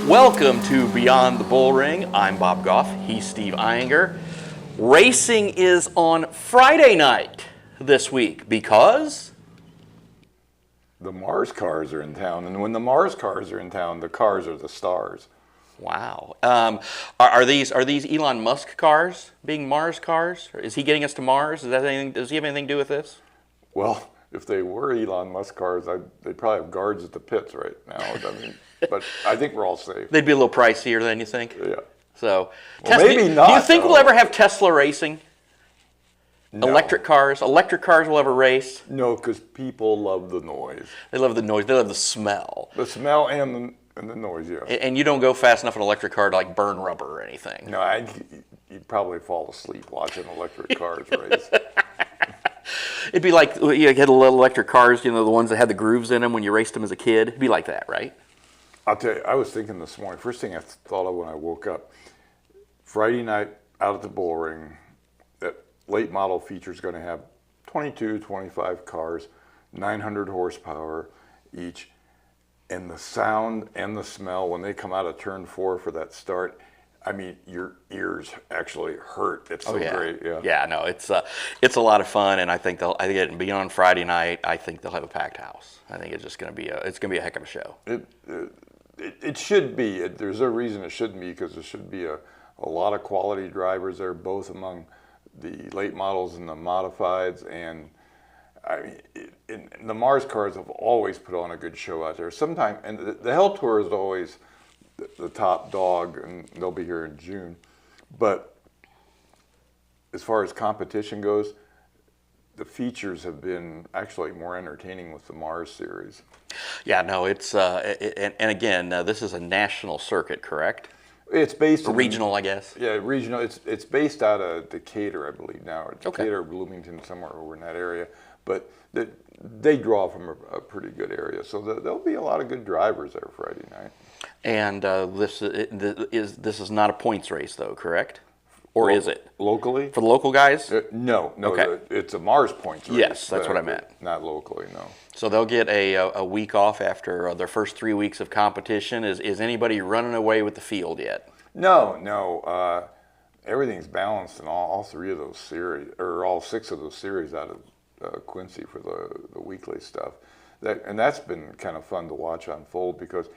Welcome to Beyond the Bullring. I'm Bob Goff. He's Steve Iyengar. Racing is on Friday night this week because the Mars cars are in town, and when the Mars cars are in town, the cars are the stars. wow. Are these Elon Musk cars being Mars cars? Is he getting us to Mars? Does he have anything to do with this? Well, if they were Elon Musk cars, they'd probably have guards at the pits right now. But I think we're all safe. They'd be a little pricier then, you think? Yeah. So well, maybe not. Do you think though. we'll ever have Tesla racing? No. Electric cars will ever race? No, because people love the noise. They love the noise. They love the smell. The smell and the noise, yeah. And you don't go fast enough in an electric car to like burn rubber or anything. No, you'd probably fall asleep watching electric cars race. It'd be like you had little electric cars, the ones that had the grooves in them when you raced them as a kid. It'd be like that, right? I'll tell you, I was thinking this morning, first thing I thought of when I woke up, Friday night out at the Bullring, that late model feature is going to have 22, 25 cars, 900 horsepower each, and the sound and the smell when they come out of turn 4 for that start, I mean, your ears actually hurt. It's so great. Yeah. Yeah. No, it's a lot of fun, and I think it'll be on Friday night. I think they'll have a packed house. I think it's just going to be a heck of a show. It should be. There's no reason it shouldn't be, because there should be a lot of quality drivers there, both among the late models and the modifieds. And I mean, the Mars cars have always put on a good show out there. Sometimes, and the Hell Tour is always the top dog, and they'll be here in June. But as far as competition goes, the features have been actually more entertaining with the Mars series. Yeah, no, it's and again, this is a national circuit, correct? It's based regional, I guess. Yeah, regional. It's based out of Decatur, I believe now, or Decatur, Okay. Bloomington, somewhere over in that area. But they draw from a pretty good area, so there'll be a lot of good drivers there Friday night. And this is not a points race, though, correct? Or is it? Locally? For the local guys? No. Okay. It's a Mars points race. Yes, that's what I meant. Not locally, no. So they'll get a week off after their first 3 weeks of competition. Is anybody running away with the field yet? No. Everything's balanced in all 3 of those series, or all 6 of those series out of Quincy for the weekly stuff. That's been kind of fun to watch unfold, because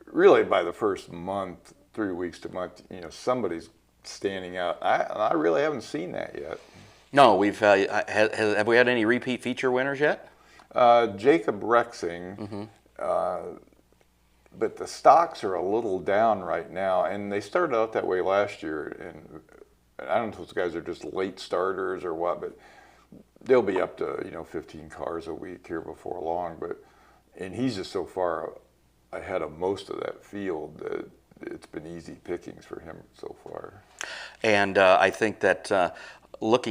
really by the first month, 3 weeks to month, somebody's standing out. I really haven't seen that yet. No, have we had any repeat feature winners yet? Jacob Rexing, but the stocks are a little down right now, and they started out that way last year. And I don't know if those guys are just late starters or what, but they'll be up to 15 cars a week here before long. And he's just so far ahead of most of that field that it's been easy pickings for him so far. And I think that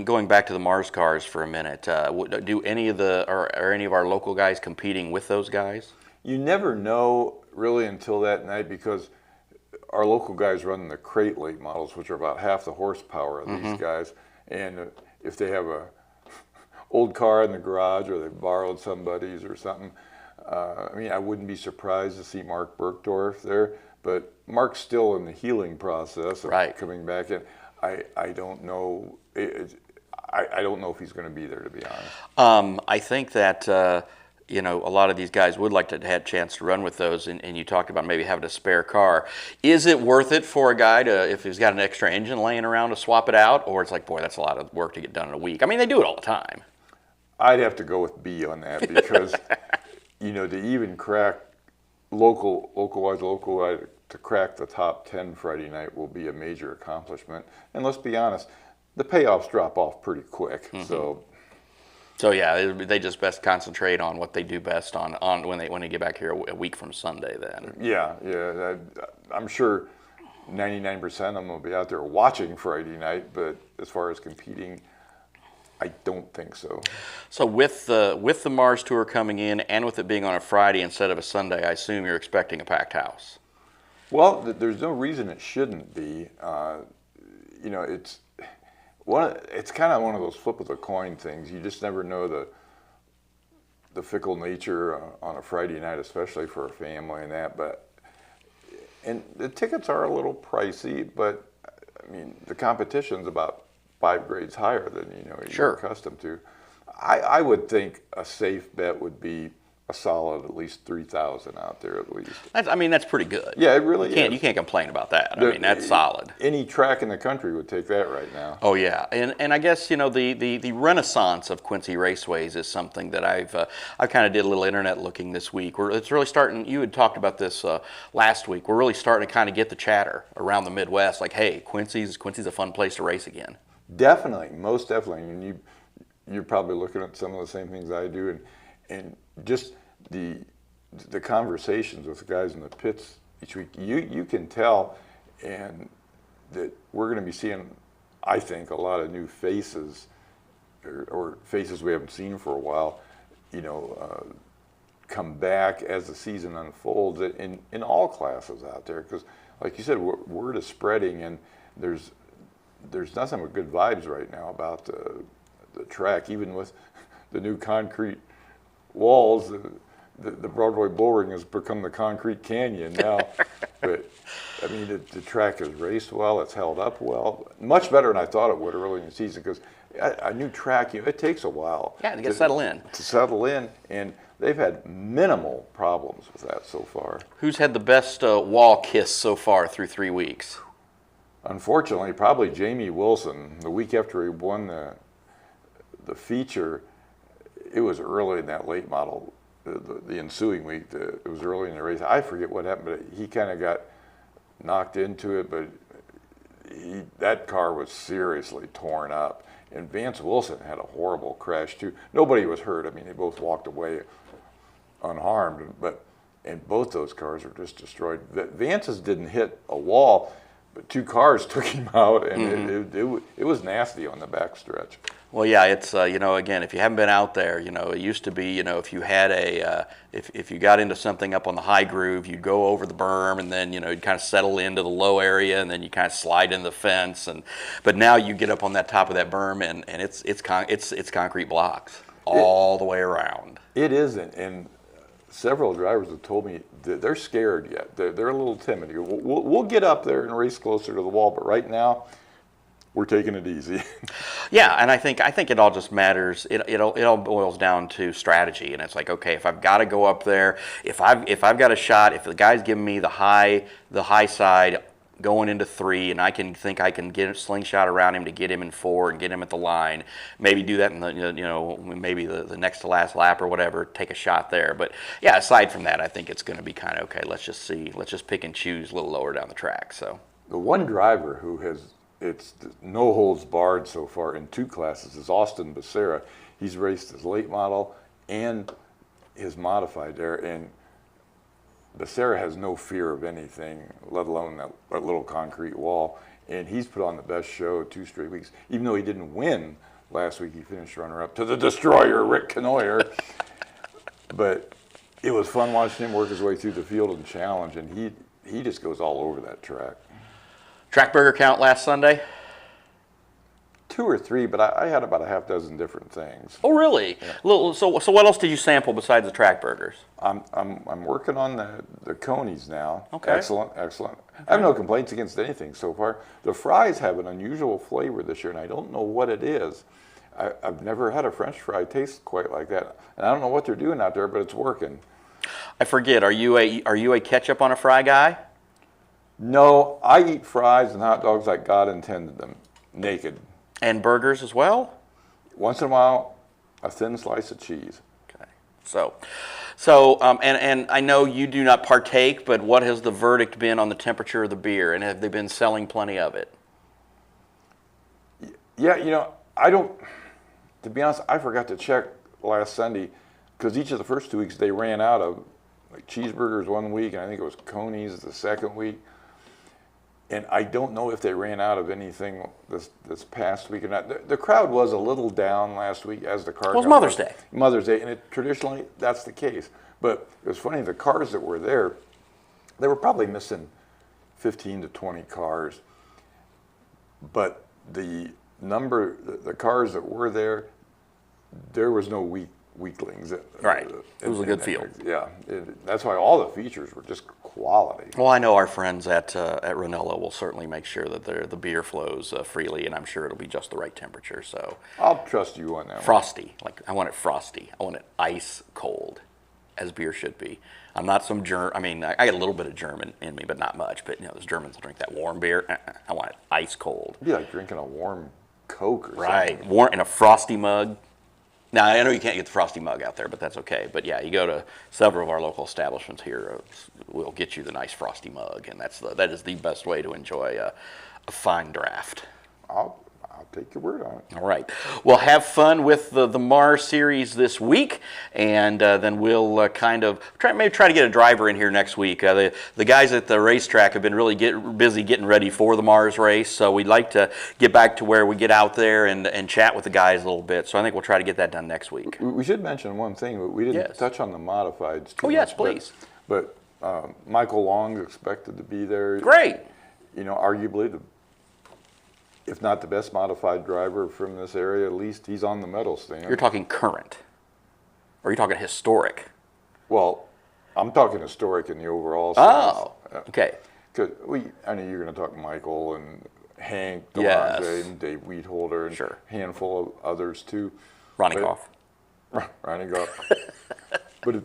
going back to the Mars cars for a minute, do any of any of our local guys competing with those guys? You never know really until that night, because our local guys run the crate late models, which are about half the horsepower of these guys. And if they have a old car in the garage, or they've borrowed somebody's or something, I wouldn't be surprised to see Mark Bergdorf there. But Mark's still in the healing process of coming back in. I don't know. I don't know if he's going to be there, to be honest. I think that a lot of these guys would like to have a chance to run with those, and you talked about maybe having a spare car. Is it worth it for a guy if he's got an extra engine laying around, to swap it out, or it's like, boy, that's a lot of work to get done in a week? I mean, they do it all the time. I'd have to go with B on that, because to even crack local to crack the top 10 Friday night will be a major accomplishment. And let's be honest, the payoffs drop off pretty quick. So yeah, they just best concentrate on what they do best on when they get back here a week from Sunday then. Yeah. I'm sure 99% of them will be out there watching Friday night, but as far as competing, I don't think so. So with the Mars Tour coming in, and with it being on a Friday instead of a Sunday, I assume you're expecting a packed house. Well, there's no reason it shouldn't be. It's kind of one of those flip of the coin things. You just never know the fickle nature on a Friday night, especially for a family and that. But And the tickets are a little pricey, but I mean, the competition's about 5 grades higher than you're Sure. accustomed to. I would think a safe bet would be a solid at least 3,000 out there at least. That's pretty good. Yeah, it really You is. can't complain about that. I mean, that's solid. Any track in the country would take that right now. Oh yeah, and I guess the renaissance of Quincy Raceways is something that I kind of did a little internet looking this week. It's really starting. You had talked about this last week. We're really starting to kind of get the chatter around the Midwest, like, hey, Quincy's a fun place to race again. Definitely, most definitely. And you're probably looking at some of the same things I do, and just the conversations with the guys in the pits each week. You can tell, and that we're going to be seeing, I think, a lot of new faces, or faces we haven't seen for a while, come back as the season unfolds in all classes out there. Because, like you said, word is spreading, and there's nothing but good vibes right now about the track, even with the new concrete walls. The Broadway Bullring has become the concrete canyon now. But I mean, the track has raced well, it's held up well, much better than I thought it would early in the season, because a new track, it takes a while to get settled in. To settle in, and they've had minimal problems with that so far. Who's had the best wall kiss so far through 3 weeks? Unfortunately, probably Jamie Wilson. The week after he won the feature, it was early in that late model, the ensuing week. It was early in the race. I forget what happened, but he kind of got knocked into it, but that car was seriously torn up. And Vance Wilson had a horrible crash too. Nobody was hurt. I mean, they both walked away unharmed, and both those cars were just destroyed. Vance's didn't hit a wall, but 2 cars took him out, and it was nasty on the backstretch. Well, yeah, it's again, if you haven't been out there, it used to be, if you had if you got into something up on the high groove, you'd go over the berm, and then you'd kind of settle into the low area, and then you kind of slide in the fence, but now you get up on that top of that berm, and it's concrete blocks all the way around. It isn't, and several drivers have told me that they're scared yet. They're a little timid. We'll get up there and race closer to the wall, but right now, we're taking it easy. Yeah, and I think it all just matters. It all boils down to strategy, and it's like, okay, if I've got to go up there, if I've got a shot, if the guy's giving me the high side going into 3, and I can get a slingshot around him to get him in 4 and get him at the line, maybe do that in the maybe the next to last lap or whatever, take a shot there. But yeah, aside from that, I think it's going to be kind of okay. Let's just pick and choose a little lower down the track. So the one driver who it's no holds barred so far in 2 classes is Austin Becerra. He's raced his late model and his modified there, and Becerra has no fear of anything, let alone that little concrete wall. And he's put on the best show 2 straight weeks. Even though he didn't win last week, he finished runner-up to the destroyer, Rick Canoyer. But it was fun watching him work his way through the field and challenge, and he just goes all over that track. track burger count last Sunday? 2 or 3, but I had about a half dozen different things. Oh, really? Yeah. So what else did you sample besides the track burgers? I'm working on the conies now. Okay. Excellent. Okay. I have no complaints against anything so far. The fries have an unusual flavor this year, and I don't know what it is. I've never had a French fry taste quite like that, and I don't know what they're doing out there, but it's working. I forget. Are you a ketchup on a fry guy? No, I eat fries and hot dogs like God intended them, naked. And burgers as well? Once in a while, a thin slice of cheese. Okay. And I know you do not partake, but what has the verdict been on the temperature of the beer, and have they been selling plenty of it? Yeah, I don't, to be honest, I forgot to check last Sunday, because each of the first 2 weeks they ran out of like cheeseburgers one week, and I think it was conies the second week. And I don't know if they ran out of anything this past week or not. The crowd was a little down last week as the car. It was Mother's Day. Mother's Day, and traditionally that's the case. But it was funny, the cars that were there, they were probably missing 15 to 20 cars. But the cars that were there was no weaklings. Right. It was a good field. Yeah. That's why all the features were just quality. Well, I know our friends at Ranella will certainly make sure that the beer flows freely, and I'm sure it'll be just the right temperature. So I'll trust you on that one. frosty, like I want it frosty. I want it ice cold, as beer should be. I'm not some I mean, I got a little bit of German in me, but not much. But those Germans will drink that warm beer. I want it ice cold. It'd be like drinking a warm Coke or Right, something. warm in a frosty mug. Now, I know you can't get the frosty mug out there, but that's okay. But yeah, you go to several of our local establishments here, we'll get you the nice frosty mug, and that is the best way to enjoy a fine draft. I'll take your word on it. All right. Well, have fun with the Mars series this week, and then we'll kind of maybe try to get a driver in here next week. The guys at the racetrack have been really busy getting ready for the Mars race, so we'd like to get back to where we get out there and chat with the guys a little bit. So I think we'll try to get that done next week. We should mention one thing, but we didn't Yes. touch on the modifieds too Oh, yes, much, please. But Michael Long's expected to be there. Great. Arguably if not the best modified driver from this area, at least he's on the medal stand. You're talking current, or are you talking historic? Well, I'm talking historic in the overall Oh, sense. okay. Because I know you're going to talk Michael and Hank, Yes. Delonte, and Dave Wheatholder, and Sure. a handful of others too. Ronnie But- Goff. Ronnie Goff. But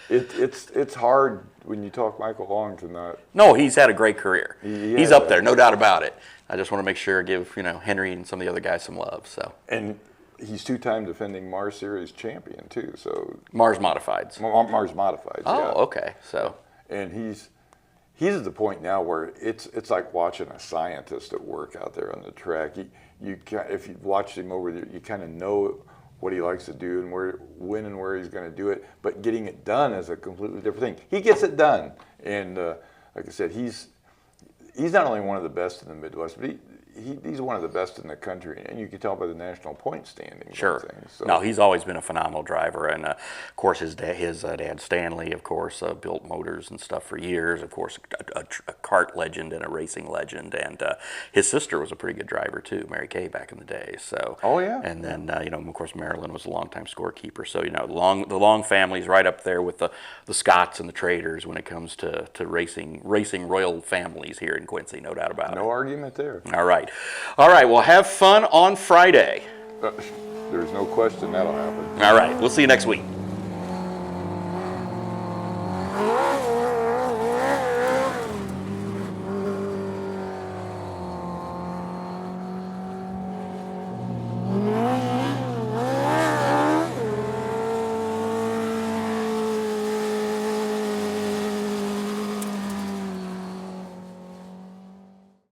it's hard when you talk Michael Long to not. No, he's had a great career. He He's has up a- there, no doubt about it. I just want to make sure give Henry and some of the other guys some love. So And he's two-time defending Mars Series champion too. So Mars Modifieds. Mars Modifieds. Oh, yeah. okay. So And he's at the point now where it's like watching a scientist at work out there on the track. If you've watched him over there, you kind of know what he likes to do and when and where he's going to do it. But getting it done is a completely different thing. He gets it done, and like I said, he's not only one of the best in the Midwest, but he's one of the best in the country, and you can tell by the national point standings. sure. And things. So, No, he's always been a phenomenal driver, and of course his dad Stanley, of course, built motors and stuff for years. Of course, a kart legend and a racing legend, and his sister was a pretty good driver too, Mary Kay, back in the day. So. Oh yeah. And then of course Marilyn was a longtime scorekeeper. So the Long family's right up there with the Scotts and the Traders when it comes to racing royal families here in Quincy, no doubt about it. No argument there. All right. Well, have fun on Friday. There's no question that'll happen. All right. We'll see you next week.